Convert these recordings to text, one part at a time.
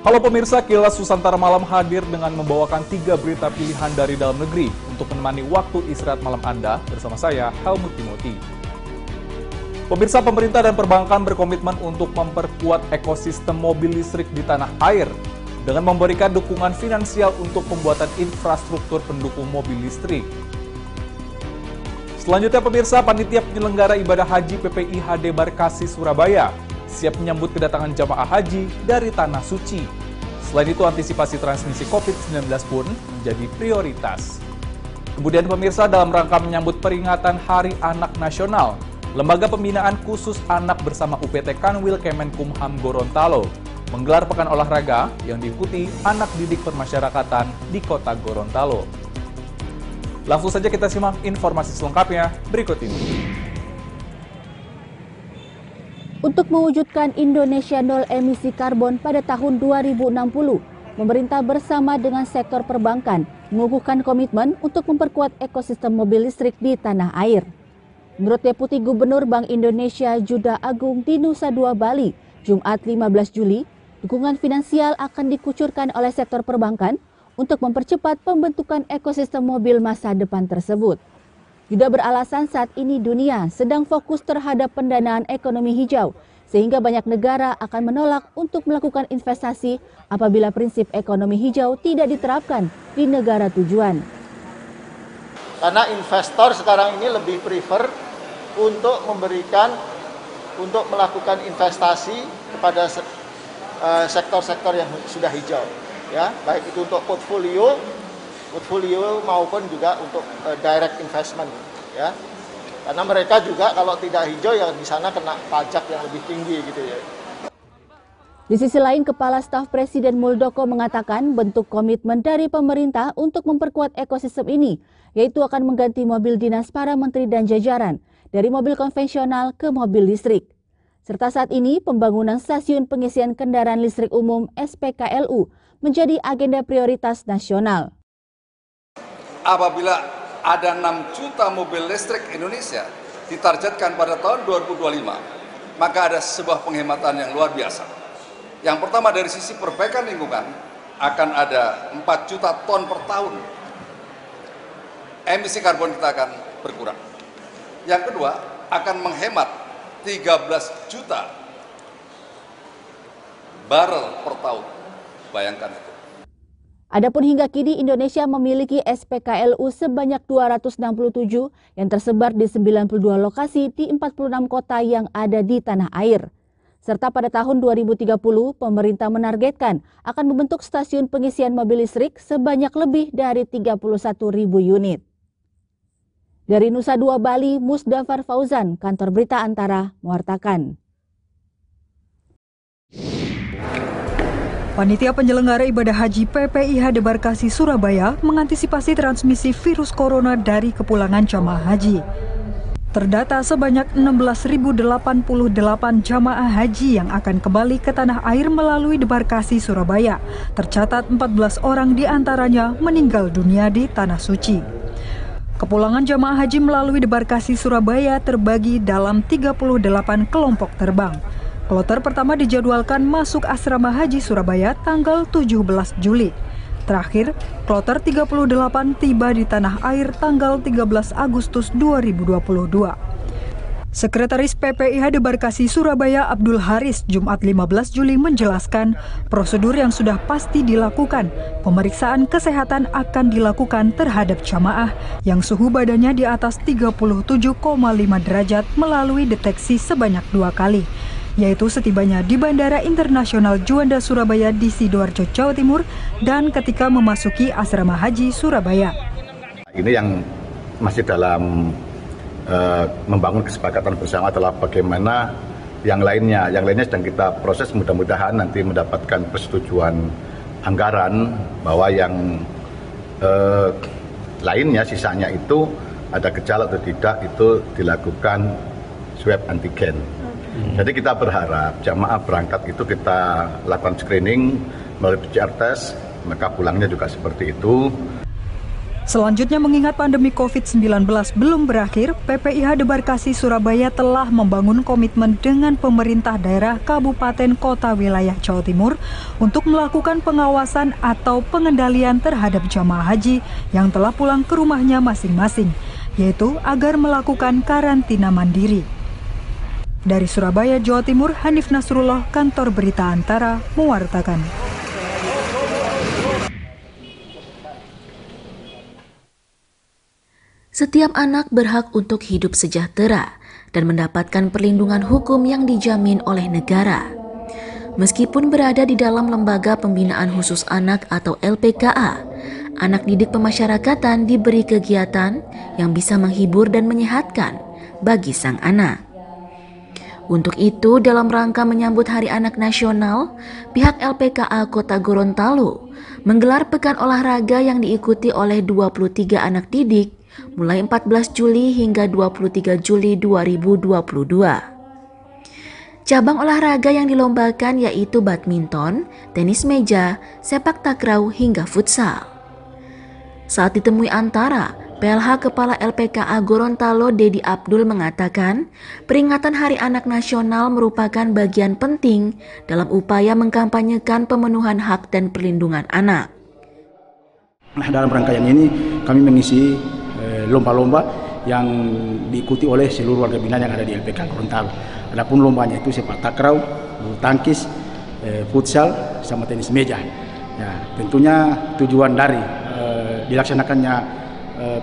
Halo pemirsa, Kilas Nusantara Malam hadir dengan membawakan 3 berita pilihan dari dalam negeri untuk menemani waktu istirahat malam Anda bersama saya, Helmut Timothy. Pemirsa, pemerintah dan perbankan berkomitmen untuk memperkuat ekosistem mobil listrik di tanah air dengan memberikan dukungan finansial untuk pembuatan infrastruktur pendukung mobil listrik. Selanjutnya pemirsa, panitia penyelenggara ibadah haji PPIH Debarkasi Surabaya siap menyambut kedatangan jamaah haji dari Tanah Suci. Selain itu, antisipasi transmisi COVID-19 pun menjadi prioritas. Kemudian pemirsa, dalam rangka menyambut peringatan Hari Anak Nasional, Lembaga Pembinaan Khusus Anak bersama UPT Kanwil Kemenkumham Gorontalo menggelar pekan olahraga yang diikuti anak didik permasyarakatan di kota Gorontalo. Langsung saja kita simak informasi selengkapnya berikut ini. Untuk mewujudkan Indonesia nol emisi karbon pada tahun 2060, pemerintah bersama dengan sektor perbankan mengukuhkan komitmen untuk memperkuat ekosistem mobil listrik di tanah air. Menurut Deputi Gubernur Bank Indonesia Juda Agung di Nusa Dua Bali, Jumat 15 Juli, dukungan finansial akan dikucurkan oleh sektor perbankan untuk mempercepat pembentukan ekosistem mobil masa depan tersebut. Juda beralasan saat ini dunia sedang fokus terhadap pendanaan ekonomi hijau, sehingga banyak negara akan menolak untuk melakukan investasi apabila prinsip ekonomi hijau tidak diterapkan di negara tujuan. Karena investor sekarang ini lebih prefer untuk melakukan investasi kepada sektor-sektor yang sudah hijau, ya, baik itu untuk portfolio maupun juga untuk direct investment, ya. Karena mereka juga kalau tidak hijau ya di sana kena pajak yang lebih tinggi gitu ya. Di sisi lain, Kepala Staf Presiden Muldoko mengatakan bentuk komitmen dari pemerintah untuk memperkuat ekosistem ini, yaitu akan mengganti mobil dinas para menteri dan jajaran dari mobil konvensional ke mobil listrik. Serta saat ini pembangunan stasiun pengisian kendaraan listrik umum SPKLU menjadi agenda prioritas nasional. Apabila ada 6 juta mobil listrik Indonesia ditargetkan pada tahun 2025, maka ada sebuah penghematan yang luar biasa. Yang pertama, dari sisi perbaikan lingkungan akan ada 4 juta ton per tahun. Emisi karbon kita akan berkurang. Yang kedua, akan menghemat 13 juta barel per tahun. Bayangkan itu. Adapun hingga kini Indonesia memiliki SPKLU sebanyak 267 yang tersebar di 92 lokasi di 46 kota yang ada di tanah air. Serta pada tahun 2030, pemerintah menargetkan akan membentuk stasiun pengisian mobil listrik sebanyak lebih dari 31.000 unit. Dari Nusa Dua Bali, Musdafar Fauzan, Kantor Berita Antara, mewartakan. Panitia penyelenggara ibadah haji PPIH Debarkasi Surabaya mengantisipasi transmisi virus corona dari kepulangan jamaah haji. Terdata sebanyak 16.088 jamaah haji yang akan kembali ke tanah air melalui Debarkasi Surabaya. Tercatat 14 orang diantaranya meninggal dunia di Tanah Suci. Kepulangan jamaah haji melalui Debarkasi Surabaya terbagi dalam 38 kelompok terbang. Kloter pertama dijadwalkan masuk asrama haji Surabaya tanggal 17 Juli. Terakhir, kloter 38 tiba di tanah air tanggal 13 Agustus 2022. Sekretaris PPIH Debarkasi Surabaya Abdul Haris Jumat 15 Juli menjelaskan prosedur yang sudah pasti dilakukan. Pemeriksaan kesehatan akan dilakukan terhadap jamaah yang suhu badannya di atas 37,5 derajat melalui deteksi sebanyak 2 kali, yaitu setibanya di Bandara Internasional Juanda Surabaya di Sidoarjo, Jawa Timur, dan ketika memasuki asrama haji Surabaya. Ini yang masih dalam membangun kesepakatan bersama adalah bagaimana yang lainnya sedang kita proses, mudah-mudahan nanti mendapatkan persetujuan anggaran bahwa yang lainnya sisanya itu ada gejala atau tidak itu dilakukan swab antigen. Jadi kita berharap jamaah berangkat itu kita lakukan screening melalui PCR test, maka pulangnya juga seperti itu. Selanjutnya, mengingat pandemi COVID-19 belum berakhir, PPIH Debarkasi Surabaya telah membangun komitmen dengan pemerintah daerah kabupaten kota wilayah Jawa Timur untuk melakukan pengawasan atau pengendalian terhadap jamaah haji yang telah pulang ke rumahnya masing-masing, yaitu agar melakukan karantina mandiri. Dari Surabaya, Jawa Timur, Hanif Nasrullah, Kantor Berita Antara, mewartakan. Setiap anak berhak untuk hidup sejahtera dan mendapatkan perlindungan hukum yang dijamin oleh negara. Meskipun berada di dalam Lembaga Pembinaan Khusus Anak atau LPKA, anak didik pemasyarakatan diberi kegiatan yang bisa menghibur dan menyehatkan bagi sang anak. Untuk itu, dalam rangka menyambut Hari Anak Nasional, pihak LPKA Kota Gorontalo menggelar pekan olahraga yang diikuti oleh 23 anak didik mulai 14 Juli hingga 23 Juli 2022. Cabang olahraga yang dilombakan yaitu badminton, tenis meja, sepak takraw hingga futsal. Saat ditemui Antara, PLH Kepala LPKA Gorontalo Dedi Abdul mengatakan, peringatan Hari Anak Nasional merupakan bagian penting dalam upaya mengkampanyekan pemenuhan hak dan perlindungan anak. Nah, dalam rangkaian ini kami mengisi lomba-lomba yang diikuti oleh seluruh warga binaan yang ada di LPKA Gorontalo. Adapun lombanya itu sepak takraw, bulu tangkis, futsal, sama tenis meja. Ya, tentunya tujuan dari dilaksanakannya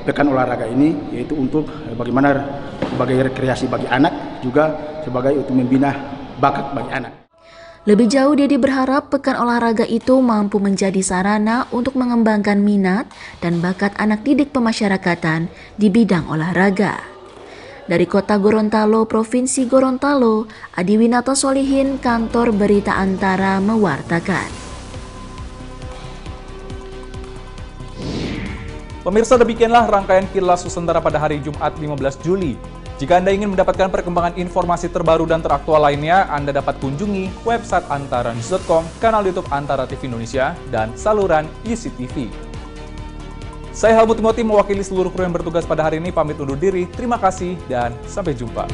pekan olahraga ini yaitu untuk bagaimana sebagai rekreasi bagi anak, juga sebagai untuk membina bakat bagi anak. Lebih jauh, Dedi berharap pekan olahraga itu mampu menjadi sarana untuk mengembangkan minat dan bakat anak didik pemasyarakatan di bidang olahraga. Dari Kota Gorontalo, Provinsi Gorontalo, Adi Winato Solihin, Kantor Berita Antara mewartakan. Pemirsa, demikianlah rangkaian Kilas Nusantara pada hari Jumat 15 Juli. Jika Anda ingin mendapatkan perkembangan informasi terbaru dan teraktual lainnya, Anda dapat kunjungi website antaranews.com, kanal YouTube Antara TV Indonesia, dan saluran UCTV. Saya Helmut Timothy mewakili seluruh kru yang bertugas pada hari ini pamit undur diri. Terima kasih dan sampai jumpa.